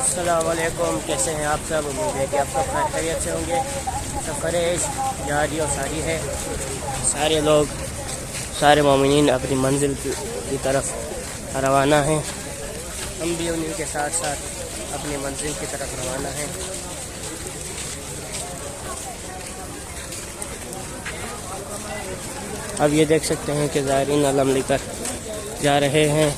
अस्सलाम वालेकुम, कैसे हैं आप सब। उम्मीद है कि आप सब खैरियत से होंगे। सफ़र जारी और सारी है। सारे लोग, सारे मोमिनीन अपनी मंजिल की तरफ रवाना हैं। हम भी उन्हीं के साथ साथ अपनी मंजिल की तरफ रवाना हैं। अब ये देख सकते हैं कि ज़ायरीन अलम लेकर जा रहे हैं।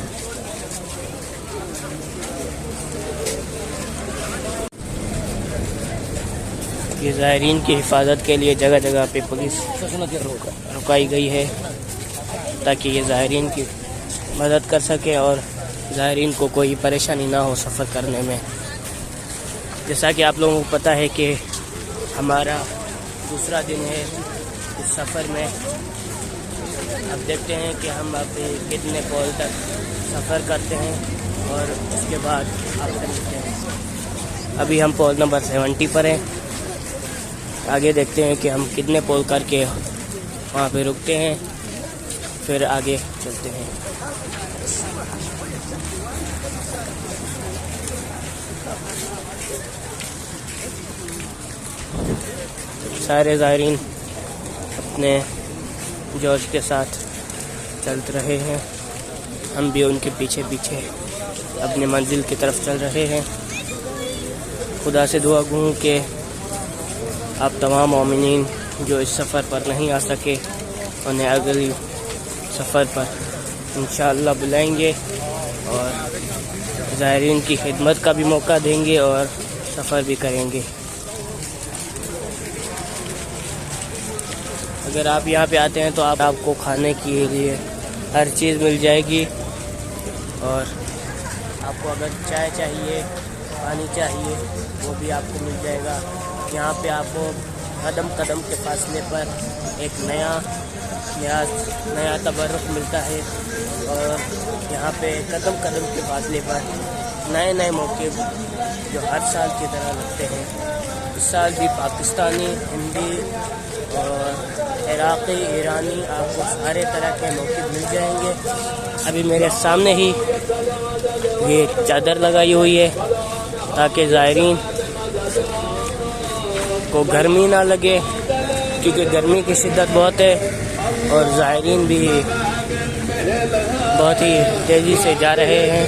ये ज़ायरीन की हिफाजत के लिए जगह जगह पे पुलिस रुकाई गई है ताकि ये ज़ायरीन की मदद कर सके और ज़ायरीन को कोई परेशानी ना हो सफ़र करने में। जैसा कि आप लोगों को पता है कि हमारा दूसरा दिन है इस सफ़र में। अब देखते हैं कि हम अब कितने पोल तक सफ़र करते हैं और उसके बाद आपसे मिलते हैं। अभी हम पोल नंबर 70 पर हैं। आगे देखते हैं कि हम कितने पोल करके वहाँ पे रुकते हैं, फिर आगे चलते हैं। सारे ज़ायरीन अपने जोश के साथ चल रहे हैं। हम भी उनके पीछे पीछे अपनी मंजिल की तरफ चल रहे हैं। खुदा से दुआ गूँ कि आप तमाम मोमिनीन जो इस सफ़र पर नहीं आ सके उन्हें अगली सफ़र पर इंशाअल्लाह बुलाएंगे और ज़ायरीन की खिदमत का भी मौका देंगे और सफ़र भी करेंगे। अगर आप यहाँ पे आते हैं तो आपको खाने के लिए हर चीज़ मिल जाएगी और आपको अगर चाय चाहिए, पानी चाहिए, वो भी आपको मिल जाएगा। यहाँ पे आपको कदम कदम के फासले पर एक नया तबर्रुक मिलता है और यहाँ पे कदम कदम के फासले पर नए नए मौके जो हर साल की तरह लगते हैं। इस साल भी पाकिस्तानी, हिंदी और इराक़ी, ईरानी आपको सारे तरह के मौके मिल जाएंगे। अभी मेरे सामने ही ये चादर लगाई हुई है ताकि ज़ायरीन को गर्मी ना लगे, क्योंकि गर्मी की शिद्दत बहुत है और ज़ायरीन भी बहुत ही तेज़ी से जा रहे हैं।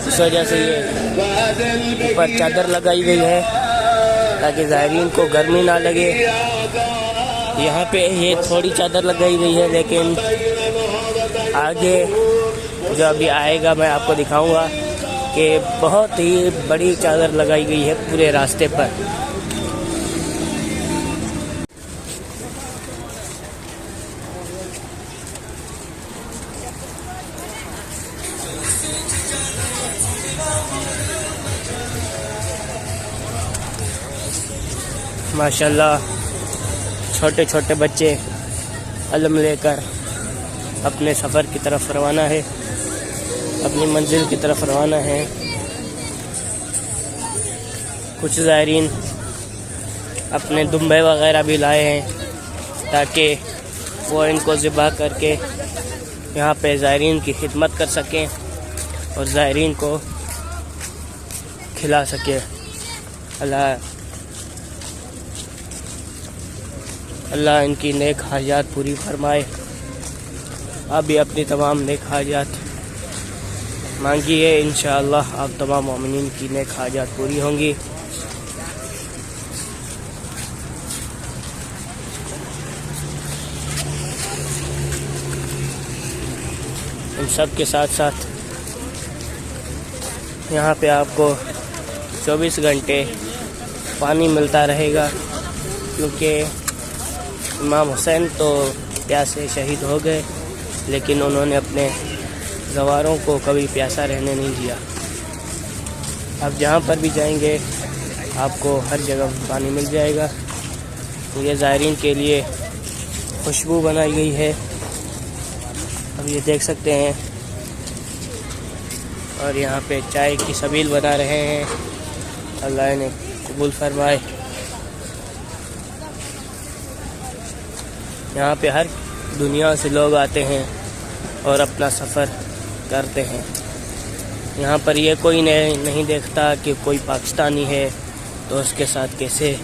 इस वजह से ये ऊपर चादर लगाई गई है ताकि ज़ायरीन को गर्मी ना लगे। यहाँ पे ये थोड़ी चादर लगाई गई है, लेकिन आगे जो अभी आएगा मैं आपको दिखाऊंगा कि बहुत ही बड़ी चादर लगाई गई है पूरे रास्ते पर। माशाल्लाह छोटे छोटे बच्चे अलम लेकर अपने सफ़र की तरफ रवाना है, अपनी मंजिल की तरफ रवाना है। कुछ ज़ायरीन अपने दुम्बे वग़ैरह भी लाए हैं ताकि वो इनको ज़िबा करके यहाँ पे ज़ायरीन की खिदमत कर सकें और ज़ायरीन को खिला सकें। अल्लाह इनकी नेक हाजात पूरी फरमाए। आप भी अपनी तमाम नेक हाजात मांगिए, इंशाअल्लाह आप तमाम मोमिनीन की नेक हाजात पूरी होंगी। इन सब के साथ साथ यहाँ पे आपको 24 घंटे पानी मिलता रहेगा, क्योंकि इमाम हुसैन तो प्यास से शहीद हो गए, लेकिन उन्होंने अपने गवारों को कभी प्यासा रहने नहीं दिया। आप जहाँ पर भी जाएंगे आपको हर जगह पानी मिल जाएगा। ये ज़ायरीन के लिए खुशबू बनाई गई है, अब ये देख सकते हैं। और यहाँ पे चाय की सबील बना रहे हैं, अल्लाह ने कबूल फरमाए। यहाँ पे हर दुनिया से लोग आते हैं और अपना सफ़र करते हैं। यहाँ पर ये कोई नहीं देखता कि कोई पाकिस्तानी है तो उसके साथ कैसे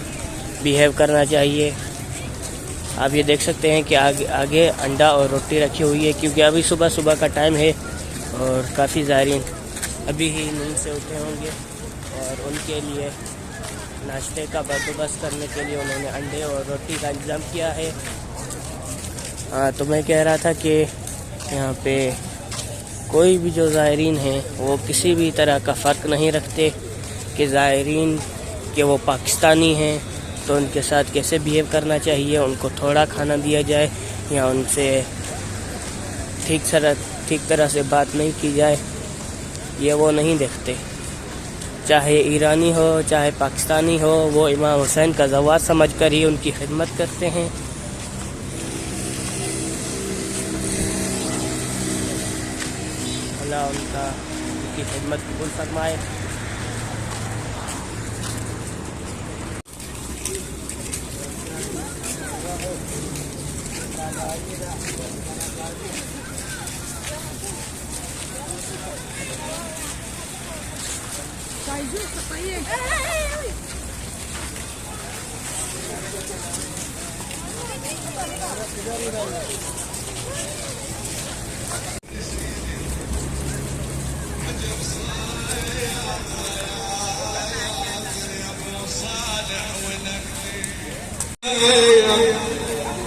बिहेव करना चाहिए। आप ये देख सकते हैं कि आगे अंडा और रोटी रखी हुई है, क्योंकि अभी सुबह सुबह का टाइम है और काफ़ी ज़ायरीन अभी ही नींद से उठे होंगे और उनके लिए नाश्ते का बंदोबस्त करने के लिए उन्होंने अंडे और रोटी का इंतज़ाम किया है। तो मैं कह रहा था कि यहाँ पे कोई भी जो ज़ायरीन हैं वो किसी भी तरह का फ़र्क नहीं रखते कि ज़ायरीन कि वो पाकिस्तानी हैं तो उनके साथ कैसे बिहेव करना चाहिए, उनको थोड़ा खाना दिया जाए या उनसे ठीक तरह से बात नहीं की जाए, ये वो नहीं देखते। चाहे ईरानी हो चाहे पाकिस्तानी हो, वो इमाम हुसैन का ज़वार समझकर ही उनकी खिदमत करते हैं। अल्लाह उनकी खिदमत कबूल फरमाए।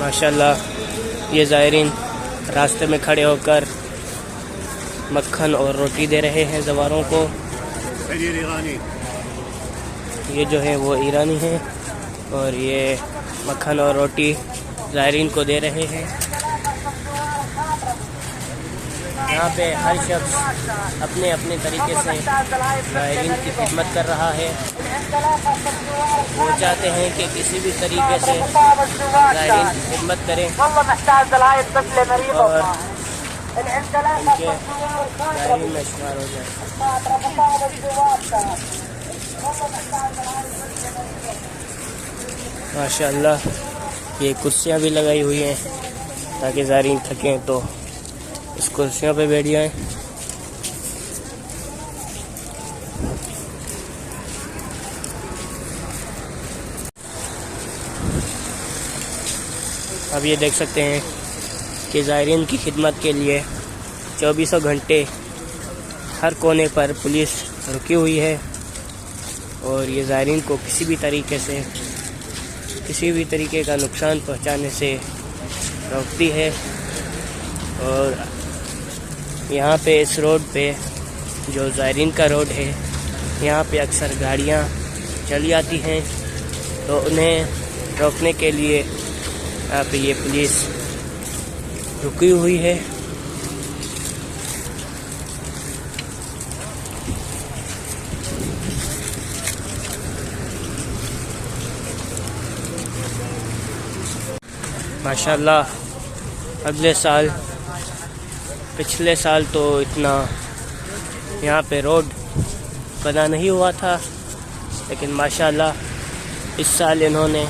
माशाल्लाह ये ज़ायरीन रास्ते में खड़े होकर मक्खन और रोटी दे रहे हैं ज़वारों को। ये जो है वो ईरानी हैं और ये मक्खन और रोटी ज़ायरीन को दे रहे हैं। यहाँ पे हर शख्स अपने अपने तरीके से ज़ायरीन की खिदमत कर रहा है। वो चाहते हैं कि किसी भी तरीके से ज़ायरीन की खिदमत करें और उनके ज़ायरीन में शुमार हो जाए। माशाअल्लाह ये कुर्सियाँ भी लगाई हुई हैं ताकि ज़ायरीन थकें तो इस कुर्सियों पे बैठ जाएं। अब ये देख सकते हैं कि ज़ायरीन की खिदमत के लिए 24 घंटे हर कोने पर पुलिस रुकी हुई है और ये ज़ायरीन को किसी भी तरीके का नुकसान पहुंचाने से रोकती है। और यहाँ पे इस रोड पे जो ज़ायरीन का रोड है, यहाँ पे अक्सर गाड़ियाँ चली आती हैं तो उन्हें रोकने के लिए यहाँ पे ये पुलिस रुकी हुई है। माशाल्लाह पिछले साल तो इतना यहाँ पे रोड बना नहीं हुआ था, लेकिन माशाल्लाह इस साल इन्होंने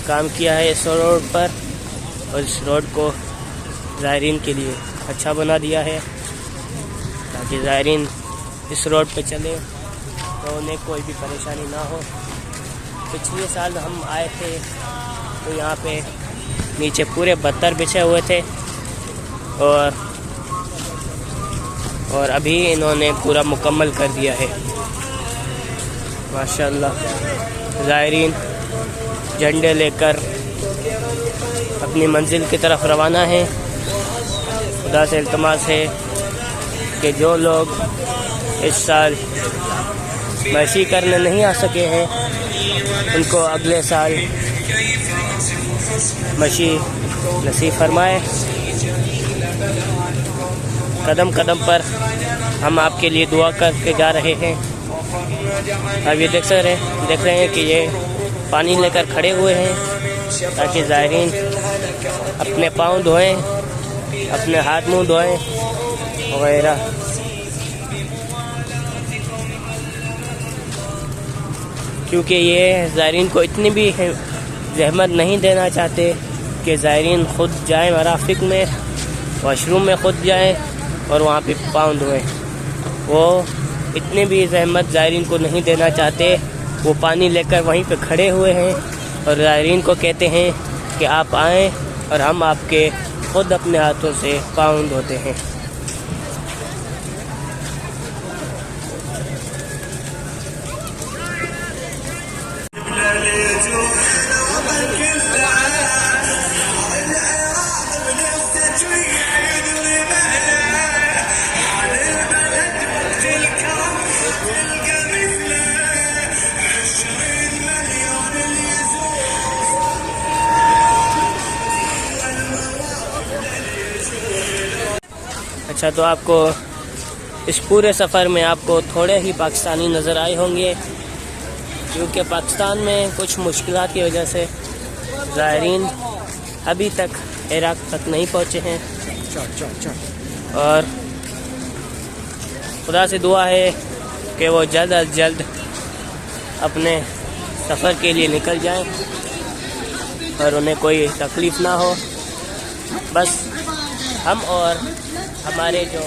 काम किया है इस रोड पर और इस रोड को ज़ायरीन के लिए अच्छा बना दिया है ताकि ज़ायरीन इस रोड पे चले तो उन्हें कोई भी परेशानी ना हो। पिछले साल हम आए थे तो यहाँ पे नीचे पूरे पत्थर बिछे हुए थे और अभी इन्होंने पूरा मुकम्मल कर दिया है। माशाअल्लाह ज़ायरीन झंडे लेकर अपनी मंजिल की तरफ रवाना है। खुदा से इल्तमास है कि जो लोग इस साल मशी करने नहीं आ सके हैं उनको अगले साल मशी नसीब फरमाए। कदम कदम पर हम आपके लिए दुआ करके जा रहे हैं। अब ये देख रहे हैं कि ये पानी लेकर खड़े हुए हैं ताकि ज़ायरीन अपने पाँव धोएं, अपने हाथ मुंह धोएं वगैरह। क्योंकि ये ज़ायरीन को इतनी भी ज़हमत नहीं देना चाहते कि ज़ायरीन ख़ुद जाएं मराफ़िक में, वॉशरूम में ख़ुद जाएं और वहाँ पे पाँव धोएं। वो इतनी भी ज़हमत ज़ायरीन को नहीं देना चाहते। वो पानी लेकर वहीं पे खड़े हुए हैं और ज़ायरीन को कहते हैं कि आप आएँ और हम आपके ख़ुद अपने हाथों से पाँव धोते हैं। अच्छा, तो आपको इस पूरे सफ़र में आपको थोड़े ही पाकिस्तानी नज़र आए होंगे, क्योंकि पाकिस्तान में कुछ मुश्किलात की वजह से ज़ायरीन अभी तक इराक़ तक नहीं पहुँचे हैं। और खुदा से दुआ है कि वो जल्द अज जल्द अपने सफ़र के लिए निकल जाएं और उन्हें कोई तकलीफ़ ना हो। बस हम और हमारे जो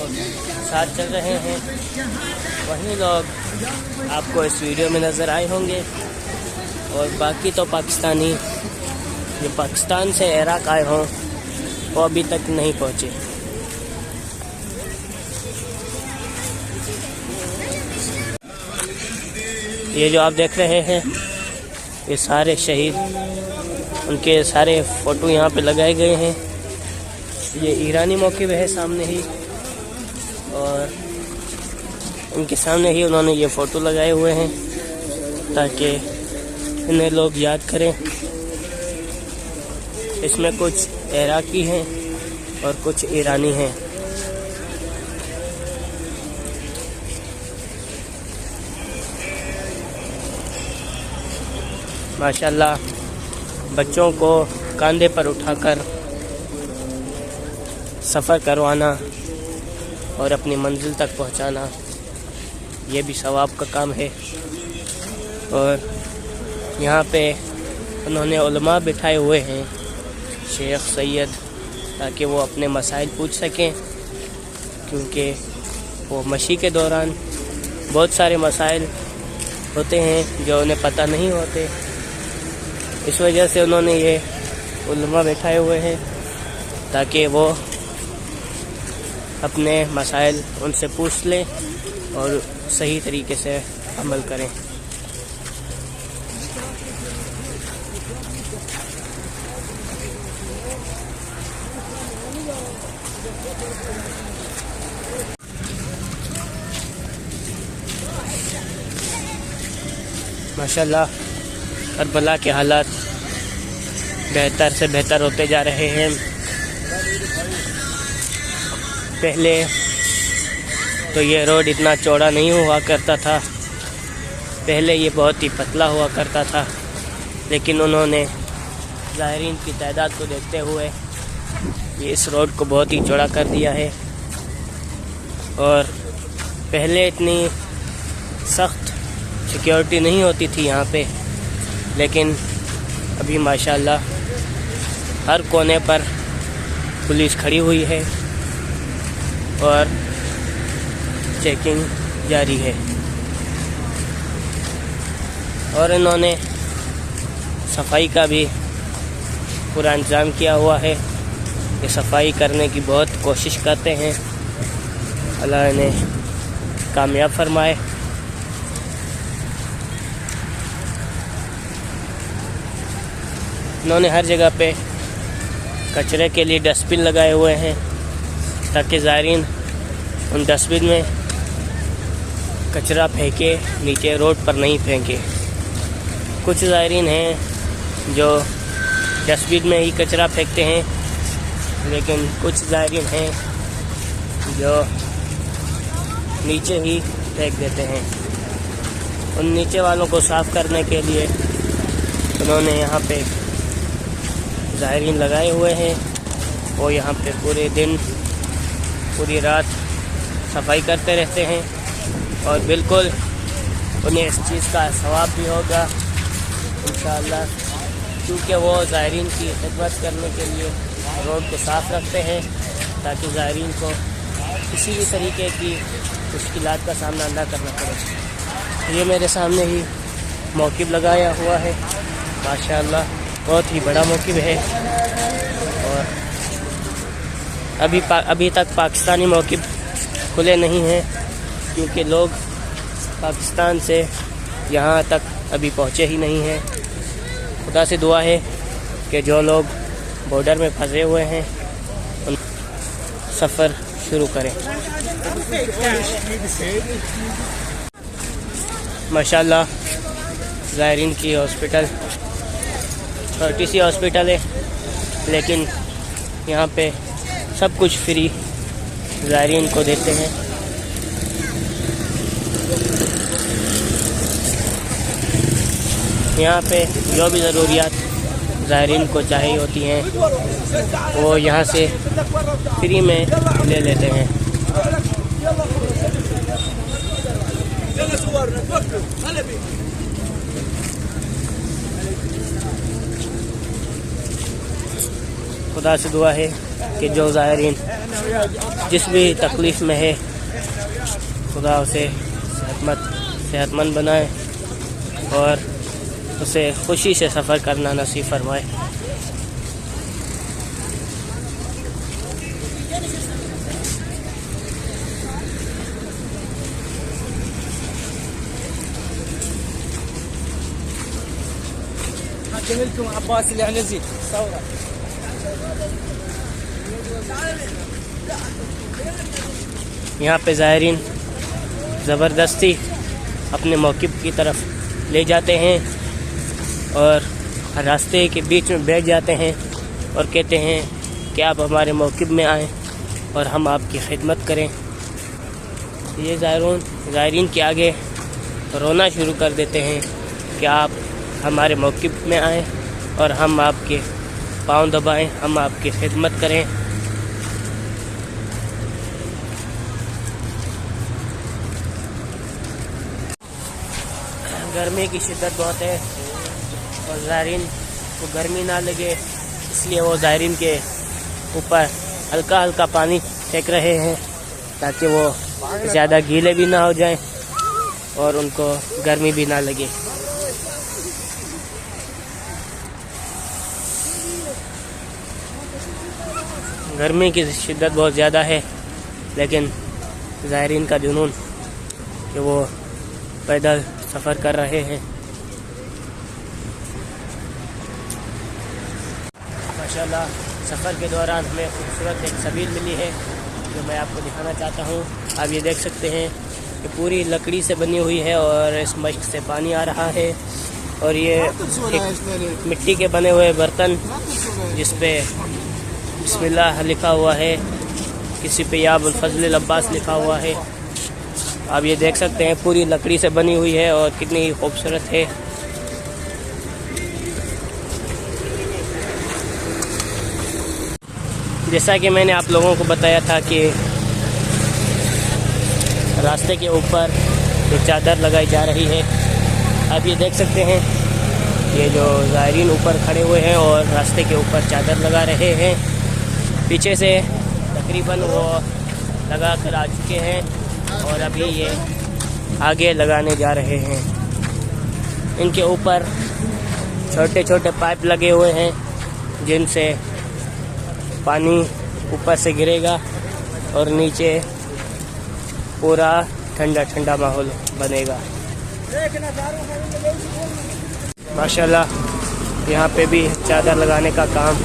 साथ चल रहे हैं वही लोग आपको इस वीडियो में नज़र आए होंगे, और बाकी तो पाकिस्तानी जो पाकिस्तान से इराक़ आए हों वो अभी तक नहीं पहुँचे। ये जो आप देख रहे हैं ये सारे शहीद, उनके सारे फ़ोटो यहाँ पे लगाए गए हैं। ये ईरानी मौक़िफ़ है सामने ही, और उनके सामने ही उन्होंने ये फ़ोटो लगाए हुए हैं ताकि इन्हें लोग याद करें। इसमें कुछ इराक़ी हैं और कुछ ईरानी हैं। माशाल्लाह, बच्चों को कंधे पर उठाकर सफ़र करवाना और अपनी मंजिल तक पहुंचाना, ये भी सवाब का काम है। और यहाँ पे उन्होंने उलमा बिठाए हुए हैं, शेख सैयद, ताकि वो अपने मसाइल पूछ सकें, क्योंकि वो मशी के दौरान बहुत सारे मसाइल होते हैं जो उन्हें पता नहीं होते। इस वजह से उन्होंने ये उलमा बिठाए हुए हैं ताकि वो अपने मसाइल उनसे पूछ लें और सही तरीके से अमल करें। माशाल्लाह, करबला के हालात बेहतर से बेहतर होते जा रहे हैं। पहले तो ये रोड इतना चौड़ा नहीं हुआ करता था, पहले ये बहुत ही पतला हुआ करता था, लेकिन उन्होंने ज़ायरीन की तादाद को देखते हुए ये इस रोड को बहुत ही चौड़ा कर दिया है। और पहले इतनी सख्त सिक्योरिटी नहीं होती थी यहाँ पे, लेकिन अभी माशाल्लाह हर कोने पर पुलिस खड़ी हुई है और चेकिंग जारी है। और इन्होंने सफाई का भी पूरा इंतज़ाम किया हुआ है। ये सफाई करने की बहुत कोशिश करते हैं, अल्लाह इन्हें कामयाब फरमाए। इन्होंने हर जगह पे कचरे के लिए डस्टबिन लगाए हुए हैं ताकि ज़ायरीन उन डस्टबिन में कचरा फेंके, नीचे रोड पर नहीं फेंके। कुछ ज़ायरीन हैं जो डस्टबिन में ही कचरा फेंकते हैं, लेकिन कुछ ज़ायरीन हैं जो नीचे ही फेंक देते हैं। उन नीचे वालों को साफ़ करने के लिए उन्होंने यहाँ पे ज़ायरीन लगाए हुए हैं। वो यहाँ पे पूरे दिन पूरी रात सफाई करते रहते हैं और बिल्कुल उन्हें इस चीज़ का सवाब भी होगा इंशाअल्लाह, क्योंकि वो ज़ायरीन की खिदमत करने के लिए रोड को साफ़ रखते हैं ताकि ज़ायरीन को किसी भी तरीके की मुश्किलात का सामना ना करना पड़े। ये मेरे सामने ही मौक़िफ़ लगाया हुआ है, माशाअल्लाह बहुत ही बड़ा मौक़िफ़ है। और अभी तक पाकिस्तानी मौक़िफ़ खुले नहीं हैं क्योंकि लोग पाकिस्तान से यहाँ तक अभी पहुँचे ही नहीं हैं। खुदा से दुआ है कि जो लोग बॉर्डर में फंसे हुए हैं उन सफ़र शुरू करें। माशाअल्लाह ज़ायरीन की हॉस्पिटल छोटी सी हॉस्पिटल है, लेकिन यहाँ पे सब कुछ फ्री ज़ायरीन को देते हैं। यहाँ पे जो भी ज़रूरियात ज़ायरीन को चाहिए होती हैं वो यहाँ से फ्री में ले लेते हैं। खुदा से दुआ है कि जो ज़ायरीन जिस भी तकलीफ़ में है खुदा उसे सेहतमंद बनाए और उसे खुशी से सफ़र करना नसीब फरमाए। यहाँ पे ज़ायरीन ज़बरदस्ती अपने मौक़िफ़ की तरफ ले जाते हैं और रास्ते के बीच में बैठ जाते हैं और कहते हैं कि आप हमारे मौक़िफ़ में आएँ और हम आपकी खिदमत करें। ये ज़ायरीन के आगे रोना शुरू कर देते हैं कि आप हमारे मौक़िफ़ में आएँ और हम आपके पाँव दबाएं, हम आपकी खिदमत करें। गर्मी की शिद्दत बहुत है और ज़ायरीन को गर्मी ना लगे इसलिए वो ज़ायरीन के ऊपर हल्का हल्का पानी फेंक रहे हैं ताकि वो ज़्यादा गीले भी ना हो जाएं और उनको गर्मी भी ना लगे। गर्मी की शिद्दत बहुत ज़्यादा है, लेकिन ज़ायरीन का जुनून कि वो पैदल सफ़र कर रहे हैं। माशाअल्लाह सफ़र के दौरान हमें खूबसूरत एक सबील मिली है जो मैं आपको दिखाना चाहता हूँ। आप ये देख सकते हैं कि पूरी लकड़ी से बनी हुई है और इस मश्क से पानी आ रहा है और ये एक मिट्टी के बने हुए बर्तन जिस पे बिस्मिल्लाह लिखा हुआ है, किसी पे या अबुल फज़ल अब्बास लिखा हुआ है। आप ये देख सकते हैं पूरी लकड़ी से बनी हुई है और कितनी खूबसूरत है। जैसा कि मैंने आप लोगों को बताया था कि रास्ते के ऊपर एक चादर लगाई जा रही है। आप ये देख सकते हैं ये जो ज़ायरीन ऊपर खड़े हुए हैं और रास्ते के ऊपर चादर लगा रहे हैं। पीछे से तकरीबन वो लगा कर आ चुके हैं और अभी ये आगे लगाने जा रहे हैं। इनके ऊपर छोटे छोटे पाइप लगे हुए हैं जिनसे पानी ऊपर से गिरेगा और नीचे पूरा ठंडा ठंडा माहौल बनेगा। माशाल्लाह यहाँ पे भी चादर लगाने का काम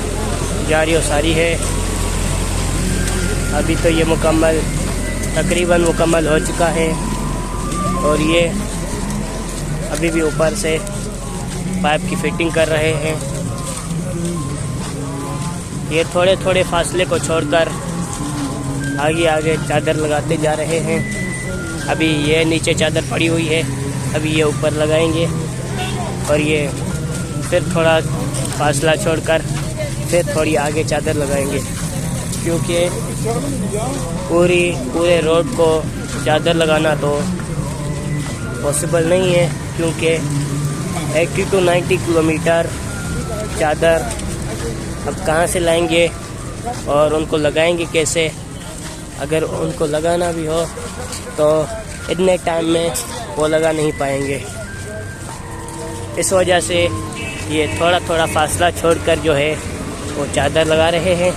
जारी और सारी है। अभी तो ये तकरीबन मुकम्मल हो चुका है और ये अभी भी ऊपर से पाइप की फिटिंग कर रहे हैं। ये थोड़े थोड़े फासले को छोड़कर आगे आगे चादर लगाते जा रहे हैं। अभी ये नीचे चादर पड़ी हुई है अभी ये ऊपर लगाएंगे और ये फिर थोड़ा फासला छोड़कर फिर थोड़ी आगे चादर लगाएंगे, क्योंकि पूरे रोड को चादर लगाना तो पॉसिबल नहीं है, क्योंकि 80 to 90 किलोमीटर चादर अब कहाँ से लाएंगे और उनको लगाएंगे कैसे। अगर उनको लगाना भी हो तो इतने टाइम में वो लगा नहीं पाएंगे। इस वजह से ये थोड़ा थोड़ा फासला छोड़कर जो है वो चादर लगा रहे हैं।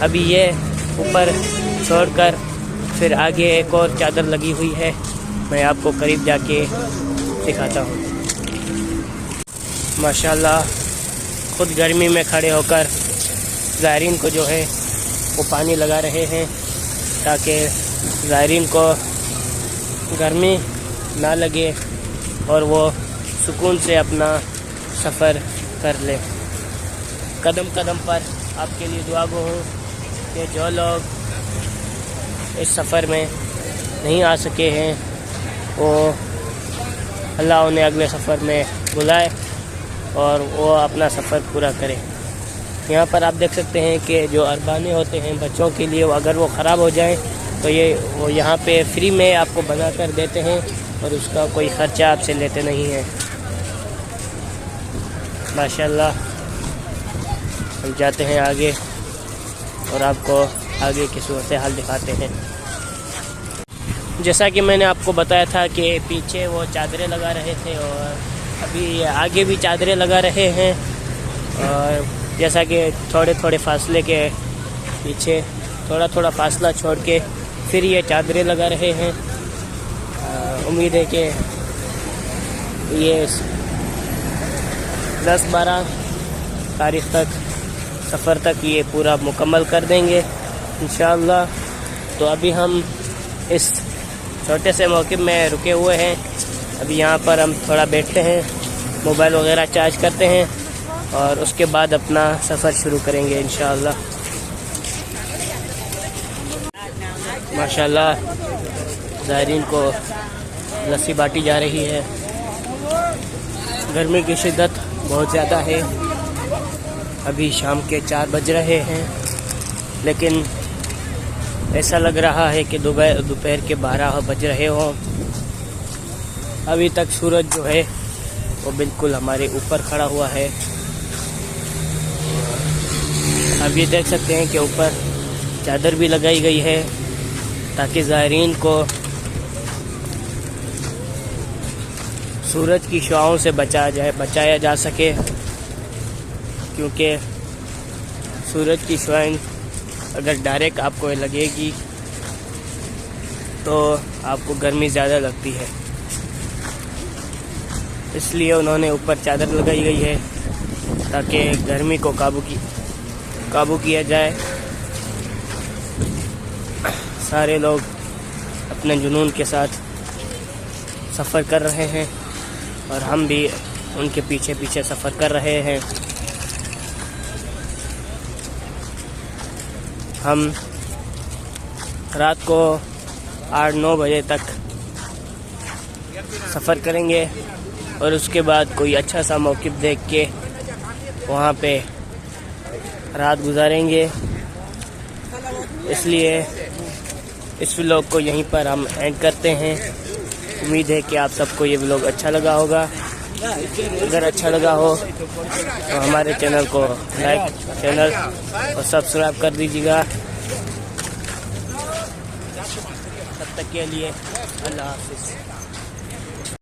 अभी ये ऊपर छोड़कर फिर आगे एक और चादर लगी हुई है, मैं आपको करीब जाके दिखाता हूँ। माशाल्लाह खुद गर्मी में खड़े होकर ज़ायरीन को जो है वो पानी लगा रहे हैं, ताकि ज़ायरीन को गर्मी ना लगे और वो सुकून से अपना सफ़र कर ले। कदम कदम पर आपके लिए दुआ गो हूँ कि जो लोग इस सफ़र में नहीं आ सके हैं वो अल्लाह उन्हें अगले सफ़र में बुलाए और वो अपना सफ़र पूरा करें। यहाँ पर आप देख सकते हैं कि जो अरबाने होते हैं बच्चों के लिए, अगर वो ख़राब हो जाएं तो वो यहाँ पे फ्री में आपको बना कर देते हैं और उसका कोई ख़र्चा आपसे लेते नहीं हैं। माशाल्लाह हम जाते हैं आगे और आपको आगे की सूरत हाल दिखाते हैं। जैसा कि मैंने आपको बताया था कि पीछे वो चादरें लगा रहे थे और अभी आगे भी चादरें लगा रहे हैं, और जैसा कि थोड़े थोड़े फासले के पीछे थोड़ा थोड़ा फासला छोड़ के फिर ये चादरें लगा रहे हैं। उम्मीद है कि ये 10-12 तारीख तक सफ़र तक ये पूरा मुकम्मल कर देंगे इंशाअल्लाह। तो अभी हम इस छोटे से मौक़िफ़ में रुके हुए हैं। अभी यहाँ पर हम थोड़ा बैठते हैं, मोबाइल वगैरह चार्ज करते हैं और उसके बाद अपना सफ़र शुरू करेंगे इंशाअल्लाह। माशाल्लाह ज़ायरीन को लस्सी बांटी जा रही है। गर्मी की शिद्दत बहुत ज़्यादा है। अभी शाम के 4 बज रहे हैं, लेकिन ऐसा लग रहा है कि दोपहर के 12 बज रहे हों। अभी तक सूरज जो है वो बिल्कुल हमारे ऊपर खड़ा हुआ है। अब ये देख सकते हैं कि ऊपर चादर भी लगाई गई है ताकि ज़ायरीन को सूरज की शुआओं से बचाया जा सके, क्योंकि सूरज की शुआएं अगर डायरेक्ट आपको लगेगी तो आपको गर्मी ज़्यादा लगती है। इसलिए उन्होंने ऊपर चादर लगाई गई है ताकि गर्मी को काबू किया जाए। सारे लोग अपने जुनून के साथ सफ़र कर रहे हैं और हम भी उनके पीछे पीछे सफ़र कर रहे हैं। हम रात को 8-9 बजे तक सफ़र करेंगे और उसके बाद कोई अच्छा सा मौक़िफ़ देख के वहाँ पे रात गुजारेंगे। इसलिए इस व्लॉग को यहीं पर हम एंड करते हैं। उम्मीद है कि आप सबको ये व्लॉग अच्छा लगा होगा। अगर अच्छा लगा हो तो हमारे चैनल को लाइक और सब्सक्राइब कर दीजिएगा। तब तक के लिए अल्लाह हाफ़िज़।